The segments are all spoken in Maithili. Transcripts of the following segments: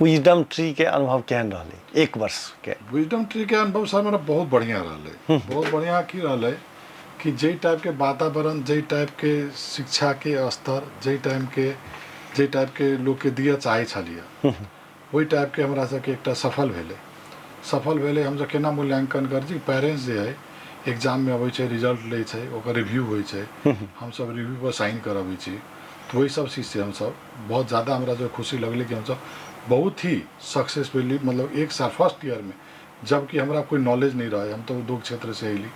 विजडम ट्री के अनुभव केहन रहले एक वर्ष के? विजडम ट्री के अनुभव सर मेरा बहुत बढ़िया रहले। बहुत बढ़िया की रहले कि जे टाइप के वातावरण, जे टाइप के शिक्षा के स्तर, जे टाइप के लोग के दिया चाहे छलिए वही टाइप के हमरा सबके एकटा सफल भेले। हम सब केना मूल्यांकन कर जी पेरेंट्स जे है एग्जाम में अबै छै, रिजल्ट ले छै, ओकर रिव्यू होइ छै, हम सब रिव्यू पर साइन करबै छी। तो वही सब चीज़ से हम सब बहुत ज़्यादा हमरा जो खुशी लगले कि हम सब बहुत ही सक्सेसफुली मतलब एक साल फर्स्ट ईयर में जबकि हमरा कोई नॉलेज नहीं रहा, हम तो उद्योग क्षेत्र से अली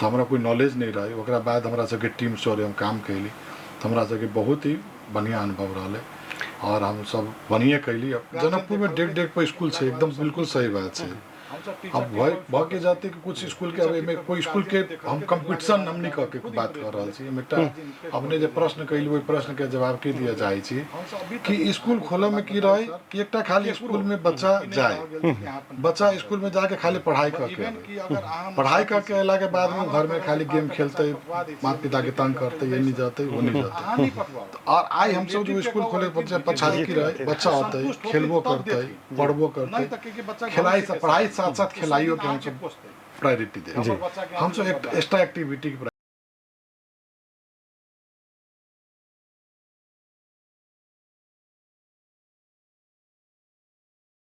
तो हमरा कोई नॉलेज नहीं रहा, ओकरा बाद हमरा सबके टीम स्टोर हम काम कैली तो हमरा सबके बहुत ही बढ़िया अनुभव रहले और हम सब बढ़िया कैली। जनकपुर में डेग पर स्कूल है, एकदम बिल्कुल सही बात है। अब भ के जाते कि कुछ स्कूल के अब कोई स्कूल के हम कंपटीशन हमनी कह के बात कर रहा छी। एकटा अपने जो प्रश्न कैली वही प्रश्न के जवाब के दिया जाए छी कि स्कूल खोले में की रहे कि एकटा खाली स्कूल में बच्चा जाए, बच्चा स्कूल में जाके खाली पढ़ाई करके अला के बाद में घर में खाली गेम खेलते, माता पिता के तंग करते, ये नहीं जाते वो नहीं जाते। और आई हम सब जो स्कूल खोले बच्चे पछाड़ी की रहे बच्चा आते खेलबो करते, पढ़बो करते, खिलाई पढ़ाई साथ साथ खिलाइयो के हम सब प्रायोरिटी दे, हम सब एक्स्ट्रा एक्टिविटी